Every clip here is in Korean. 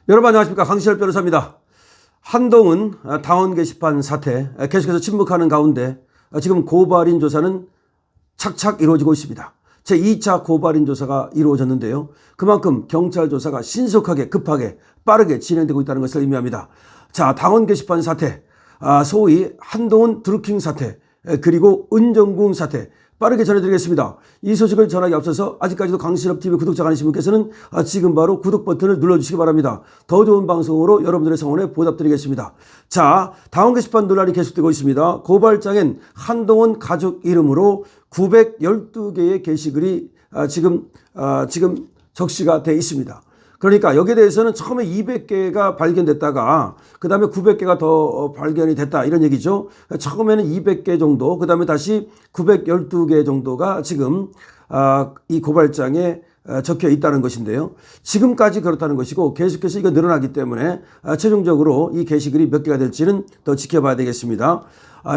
여러분 안녕하십니까. 강시열 변호사입니다. 한동훈 당원 게시판 사태 계속해서 침묵하는 가운데 지금 고발인 조사는 착착 이루어지고 있습니다. 제2차 고발인 조사가 이루어졌는데요. 그만큼 경찰 조사가 신속하게 급하게 빠르게 진행되고 있다는 것을 의미합니다. 자, 당원 게시판 사태, 소위 한동훈 드루킹 사태, 그리고 은정궁 사태 빠르게 전해드리겠습니다. 이 소식을 전하기 앞서서 아직까지도 강신업TV 구독자가 아니신 분께서는 지금 바로 구독 버튼을 눌러주시기 바랍니다. 더 좋은 방송으로 여러분들의 성원에 보답드리겠습니다. 자, 당원 게시판 논란이 계속되고 있습니다. 고발장엔 한동훈 가족 이름으로 912개의 게시글이 지금 적시가 되어 있습니다. 그러니까 여기에 대해서는 처음에 200개가 발견됐다가 그 다음에 900개가 더 발견이 됐다 이런 얘기죠. 처음에는 200개 정도, 그 다음에 다시 912개 정도가 지금 이 고발장에 적혀 있다는 것인데요. 지금까지 그렇다는 것이고 계속해서 이거 늘어나기 때문에 최종적으로 이 게시글이 몇 개가 될지는 더 지켜봐야 되겠습니다.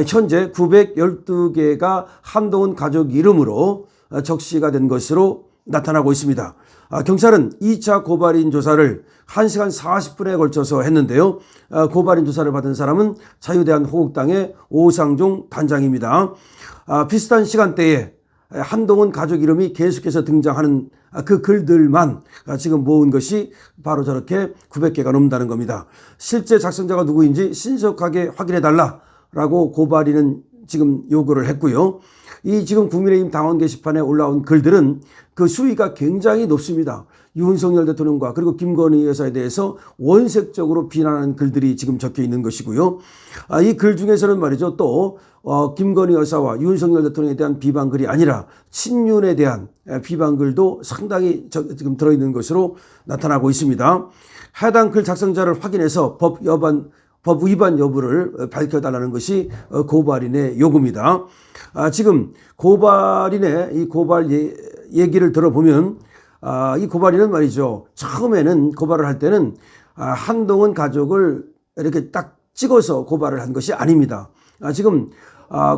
현재 912개가 한동훈 가족 이름으로 적시가 된 것으로 나타나고 있습니다. 경찰은 2차 고발인 조사를 1시간 40분에 걸쳐서 했는데요. 고발인 조사를 받은 사람은 자유대한호국당의 오상종 단장입니다. 비슷한 시간대에 한동훈 가족 이름이 계속해서 등장하는 그 글들만 지금 모은 것이 바로 저렇게 900개가 넘는다는 겁니다. 실제 작성자가 누구인지 신속하게 확인해달라라고 고발인은 지금 요구를 했고요. 이 지금 국민의힘 당원 게시판에 올라온 글들은 그 수위가 굉장히 높습니다. 윤석열 대통령과 그리고 김건희 여사에 대해서 원색적으로 비난하는 글들이 지금 적혀 있는 것이고요. 이 글 중에서는 말이죠. 또 김건희 여사와 윤석열 대통령에 대한 비방글이 아니라 친윤에 대한 비방글도 상당히 지금 들어있는 것으로 나타나고 있습니다. 해당 글 작성자를 확인해서 법 위반 여부를 밝혀달라는 것이 고발인의 요구입니다. 지금 고발인의 이 고발 얘기를 들어보면 이 고발인은 말이죠. 처음에는 고발을 할 때는 한동훈 가족을 이렇게 딱 찍어서 고발을 한 것이 아닙니다. 지금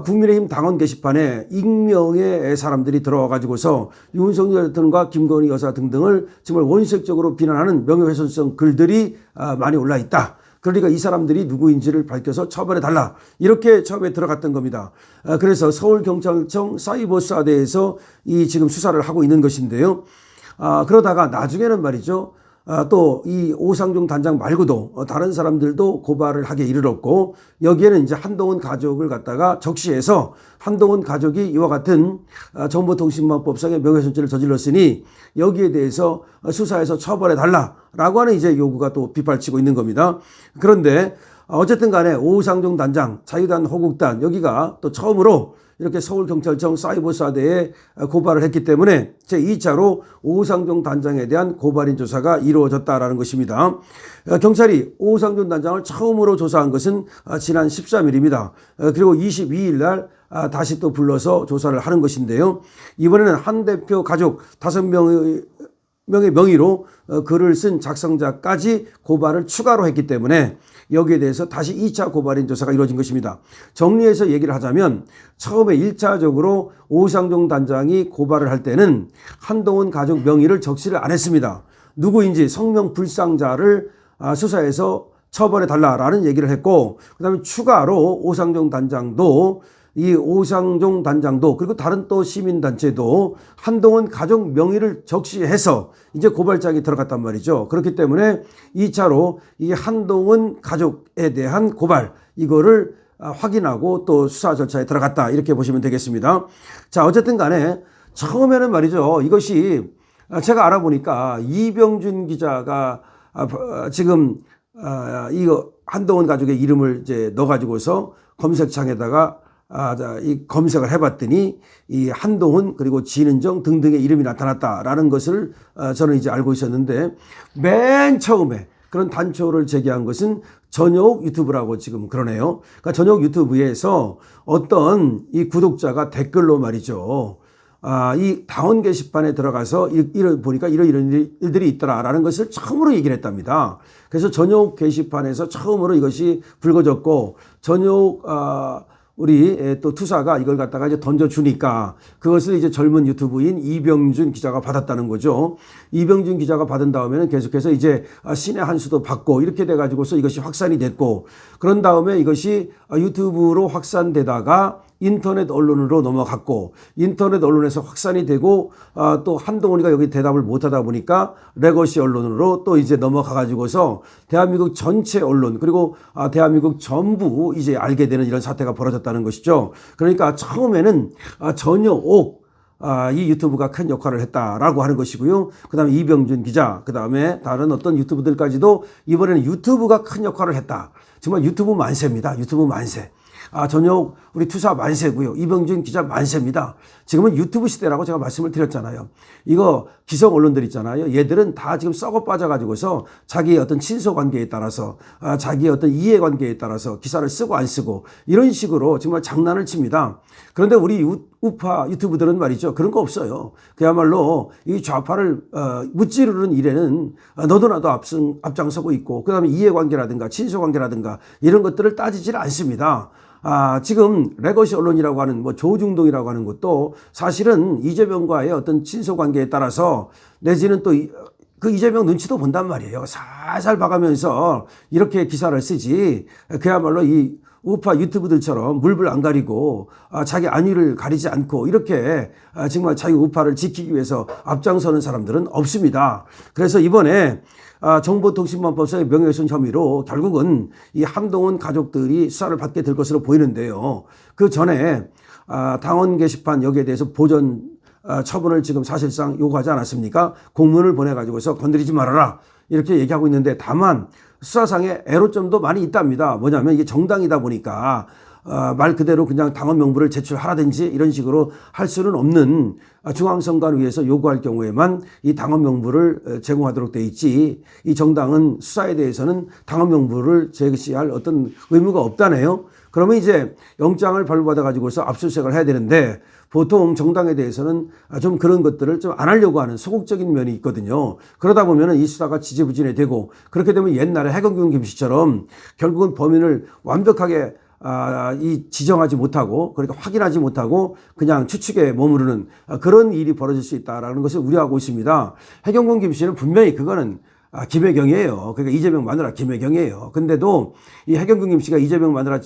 국민의힘 당원 게시판에 익명의 사람들이 들어와 가지고서 윤석열 대통령과 김건희 여사 등등을 정말 원색적으로 비난하는 명예훼손성 글들이 많이 올라 있다. 그러니까 이 사람들이 누구인지를 밝혀서 처벌해달라 이렇게 처음에 들어갔던 겁니다. 그래서 서울경찰청 사이버수사대에서 이 지금 수사를 하고 있는 것인데요. 그러다가 나중에는 말이죠. 또 이 오상종 단장 말고도 다른 사람들도 고발을 하게 이르렀고 여기에는 이제 한동훈 가족을 갖다가 적시해서 한동훈 가족이 이와 같은 정보통신망법상의 명예훼손죄를 저질렀으니 여기에 대해서 수사해서 처벌해달라라고 하는 이제 요구가 또 빗발치고 있는 겁니다. 그런데 어쨌든 간에 오상종 단장, 자유대한호국당 여기가 또 처음으로 이렇게 서울경찰청 사이버수사대에 고발을 했기 때문에 제2차로 오상종 단장에 대한 고발인 조사가 이루어졌다라는 것입니다. 경찰이 오상종 단장을 처음으로 조사한 것은 지난 13일입니다. 그리고 22일 날 다시 또 불러서 조사를 하는 것인데요. 이번에는 한 대표 가족 5명의 명의로 글을 쓴 작성자까지 고발을 추가로 했기 때문에 여기에 대해서 다시 2차 고발인 조사가 이루어진 것입니다. 정리해서 얘기를 하자면 처음에 1차적으로 오상종 단장이 고발을 할 때는 한동훈 가족 명의를 적시를 안 했습니다. 누구인지 성명 불상자를 수사해서 처벌해달라라는 얘기를 했고 그 다음에 추가로 오상종 단장도 그리고 다른 또 시민단체도 한동훈 가족 명의를 적시해서 이제 고발장이 들어갔단 말이죠. 그렇기 때문에 2차로 이 한동훈 가족에 대한 고발 이거를 확인하고 또 수사 절차에 들어갔다 이렇게 보시면 되겠습니다. 자, 어쨌든 간에 처음에는 말이죠. 이것이 제가 알아보니까 이병준 기자가 지금 이거 한동훈 가족의 이름을 이제 넣어가지고서 검색창에다가 이 검색을 해봤더니 이 한동훈 그리고 진은정 등등의 이름이 나타났다라는 것을 저는 이제 알고 있었는데 맨 처음에 그런 단초를 제기한 것은 전효욱 유튜브라고 지금 그러네요. 그러니까 전효욱 유튜브에서 어떤 이 구독자가 댓글로 말이죠. 이 당원 게시판에 들어가서 보니까 이런 일들이 있더라라는 것을 처음으로 얘기를 했답니다. 그래서 전효욱 게시판에서 처음으로 이것이 불거졌고 전효욱 우리 또 투사가 이걸 갖다가 이제 던져주니까 그것을 이제 젊은 유튜브인 이병준 기자가 받았다는 거죠. 이병준 기자가 받은 다음에는 계속해서 이제 신의 한 수도 받고 이렇게 돼가지고서 이것이 확산이 됐고, 그런 다음에 이것이 유튜브로 확산되다가 인터넷 언론으로 넘어갔고, 인터넷 언론에서 확산이 되고, 또 한동훈이가 여기 대답을 못하다 보니까 레거시 언론으로 또 이제 넘어가가지고서 대한민국 전체 언론, 그리고 대한민국 전부 이제 알게 되는 이런 사태가 벌어졌다는 것이죠. 그러니까 처음에는 전혀 이 유튜브가 큰 역할을 했다라고 하는 것이고요. 그 다음에 이병준 기자, 그 다음에 다른 어떤 유튜브들까지도 이번에는 유튜브가 큰 역할을 했다. 정말 유튜브 만세입니다. 유튜브 만세. 전혀 우리 투사 만세고요. 이병준 기자 만세입니다. 지금은 유튜브 시대라고 제가 말씀을 드렸잖아요. 이거 기성 언론들 있잖아요. 얘들은 다 지금 썩어 빠져가지고서 자기의 어떤 친소 관계에 따라서, 자기의 어떤 이해 관계에 따라서 기사를 쓰고 안 쓰고 이런 식으로 정말 장난을 칩니다. 그런데 우리 우파 유튜브들은 말이죠. 그런 거 없어요. 그야말로 이 좌파를 무찌르는 일에는 너도 나도 앞장서고 있고, 그 다음에 이해관계라든가 친소관계라든가 이런 것들을 따지질 않습니다. 지금 레거시 언론이라고 하는 조중동이라고 하는 것도 사실은 이재명과의 어떤 친소관계에 따라서 내지는 또 그 이재명 눈치도 본단 말이에요. 살살 봐가면서 이렇게 기사를 쓰지, 그야말로 이 우파 유튜브들처럼 물불 안 가리고 자기 안위를 가리지 않고 이렇게 정말 자기 우파를 지키기 위해서 앞장서는 사람들은 없습니다. 그래서 이번에 정보통신망법상의 명예훼손 혐의로 결국은 이 한동훈 가족들이 수사를 받게 될 것으로 보이는데요. 그 전에 당원 게시판 여기에 대해서 보전 처분을 지금 사실상 요구하지 않았습니까? 공문을 보내가지고서 건드리지 말아라 이렇게 얘기하고 있는데, 다만 수사상의 애로점도 많이 있답니다. 뭐냐면 이게 정당이다 보니까 말 그대로 그냥 당원 명부를 제출하라든지 이런 식으로 할 수는 없는, 중앙선관위에서 요구할 경우에만 이 당원 명부를 제공하도록 돼 있지, 이 정당은 수사에 대해서는 당원 명부를 제시할 어떤 의무가 없다네요. 그러면 이제 영장을 발부받아 가지고서 압수수색을 해야 되는데, 보통 정당에 대해서는 좀 그런 것들을 좀 안 하려고 하는 소극적인 면이 있거든요. 그러다 보면 이 수사가 지지부진해 되고, 그렇게 되면 옛날에 해경균 김씨처럼 결국은 범인을 완벽하게 지정하지 못하고, 그러니까 확인하지 못하고 그냥 추측에 머무르는 그런 일이 벌어질 수 있다라는 것을 우려하고 있습니다. 해경균 김씨는 분명히 그거는 김혜경이에요. 그러니까 이재명 마누라 김혜경이에요. 근데도 이 해경균 김씨가 이재명 마누라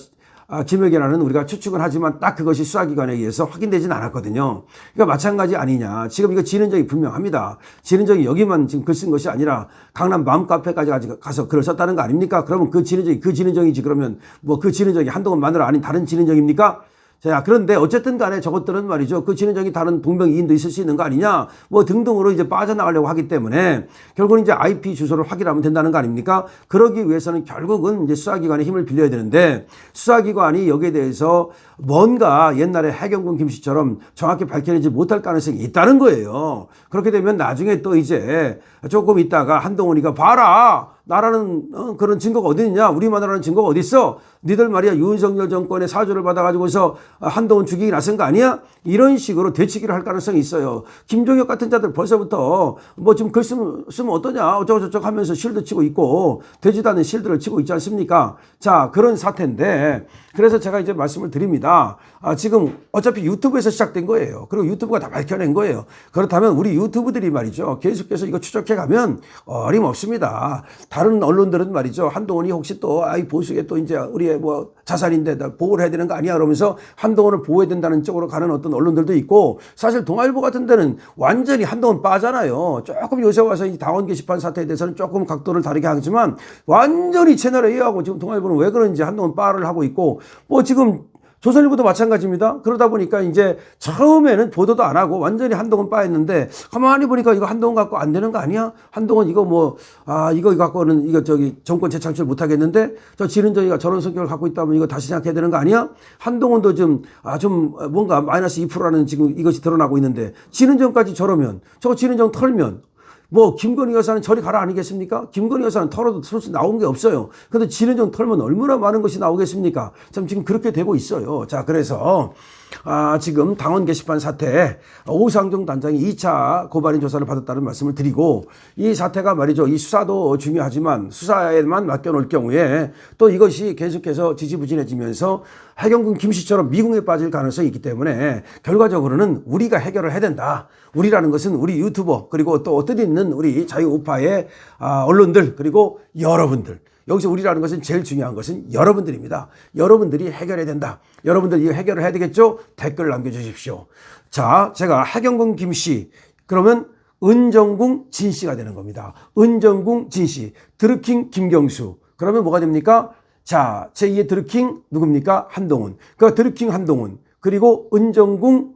김혜경이라는 우리가 추측은 하지만 딱 그것이 수사기관에 의해서 확인되진 않았거든요. 그러니까 마찬가지 아니냐. 지금 이거 진행적이 분명합니다. 진행적이 여기만 지금 글 쓴 것이 아니라 강남 맘카페까지 가서 글을 썼다는 거 아닙니까? 그러면 그 진행적이지. 그러면 그 진행적이 한동훈 마누라 아닌 다른 진행적입니까? 자, 그런데 어쨌든 간에 저것들은 말이죠. 그 진행적인 다른 동명이인도 있을 수 있는 거 아니냐, 등등으로 이제 빠져나가려고 하기 때문에 결국은 이제 IP 주소를 확인하면 된다는 거 아닙니까? 그러기 위해서는 결국은 이제 수사기관의 힘을 빌려야 되는데, 수사기관이 여기에 대해서 뭔가 옛날에 해경군 김씨처럼 정확히 밝혀내지 못할 가능성이 있다는 거예요. 그렇게 되면 나중에 또 이제 조금 있다가 한동훈이가 봐라! 나라는 그런 증거가 어디 있냐? 우리 마누라는 증거가 어디 있어? 니들 말이야 윤석열 정권의 사주를 받아가지고서 한동훈 죽이기 나선 거 아니야? 이런 식으로 되치기를 할 가능성이 있어요. 김종혁 같은 자들 벌써부터 지금 글 쓰면 어떠냐? 어쩌고저쩌고 하면서 실드 치고 있고, 되지도 않는 실드를 치고 있지 않습니까? 자, 그런 사태인데, 그래서 제가 이제 말씀을 드립니다. 지금 어차피 유튜브에서 시작된 거예요. 그리고 유튜브가 다 밝혀낸 거예요. 그렇다면 우리 유튜브들이 말이죠, 계속해서 이거 추적해 가면 어림없습니다. 다른 언론들은 말이죠, 한동훈이 혹시 또 보수에 또 이제 우리의 자산인데 보호를 해야 되는 거 아니야 그러면서 한동훈을 보호해야 된다는 쪽으로 가는 어떤 언론들도 있고, 사실 동아일보 같은 데는 완전히 한동훈 빠잖아요. 조금 요새 와서 이 당원 게시판 사태에 대해서는 조금 각도를 다르게 하지만 완전히 채널 A하고 지금 동아일보는 왜 그런지 한동훈 빠를 하고 있고, 지금 조선일보도 마찬가지입니다. 그러다 보니까 이제 처음에는 보도도 안 하고 완전히 한동훈 빠였는데, 가만히 보니까 이거 한동훈 갖고 안 되는 거 아니야? 한동훈 이거 이거 갖고는 정권 재창출 못 하겠는데, 저 지른정이가 저런 성격을 갖고 있다면 이거 다시 생각해야 되는 거 아니야? 한동훈도 좀 뭔가 마이너스 2%라는 지금 이것이 드러나고 있는데, 지른정까지 저러면, 저거 지른정 털면 김건희 여사는 저리 가라 아니겠습니까? 김건희 여사는 털어도 솔직히 나온 게 없어요. 그런데 진해정 털면 얼마나 많은 것이 나오겠습니까? 참 지금 그렇게 되고 있어요. 자, 그래서 지금 당원 게시판 사태에 오상정 단장이 2차 고발인 조사를 받았다는 말씀을 드리고, 이 사태가 말이죠, 이 수사도 중요하지만 수사에만 맡겨놓을 경우에 또 이것이 계속해서 지지부진해지면서 해경군 김씨처럼 미궁에 빠질 가능성이 있기 때문에 결과적으로는 우리가 해결을 해야 된다. 우리라는 것은 우리 유튜버, 그리고 또 어디 있는 우리 자유우파의 언론들, 그리고 여러분들. 여기서 우리라는 것은 제일 중요한 것은 여러분들입니다. 여러분들이 해결해야 된다. 여러분들 이 해결을 해야 되겠죠? 댓글 남겨주십시오. 자, 제가 해경군 김씨, 그러면 은정궁 진씨가 되는 겁니다. 은정궁 진씨, 드루킹 김경수. 그러면 뭐가 됩니까? 자, 제2의 드루킹 누굽니까? 한동훈. 그러니까 드루킹 한동훈, 그리고 은정궁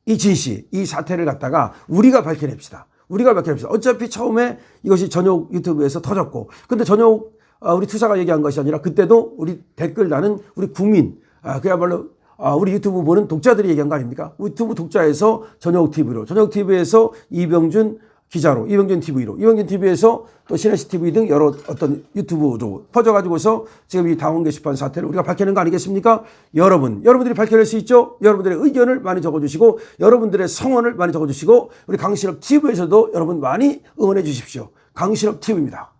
이 진씨, 이 사태를 갖다가 우리가 밝혀냅시다. 우리가 밝혀냅시다. 어차피 처음에 이것이 전욕 유튜브에서 터졌고, 근데 전욕 우리 투사가 얘기한 것이 아니라 그때도 우리 댓글 다는 우리 국민, 그야말로 우리 유튜브 보는 독자들이 얘기한 거 아닙니까? 유튜브 독자에서 전욕 TV로, 전욕 TV에서 이병준 기자로, 이병준 TV로, 이병준 TV에서 또 신혜시 TV 등 여러 어떤 유튜브로 퍼져가지고서 지금 이 당원 게시판 사태를 우리가 밝혀낸 거 아니겠습니까? 여러분들이 밝혀낼 수 있죠? 여러분들의 의견을 많이 적어주시고, 여러분들의 성원을 많이 적어주시고, 우리 강신업 TV에서도 여러분 많이 응원해 주십시오. 강신업 TV입니다.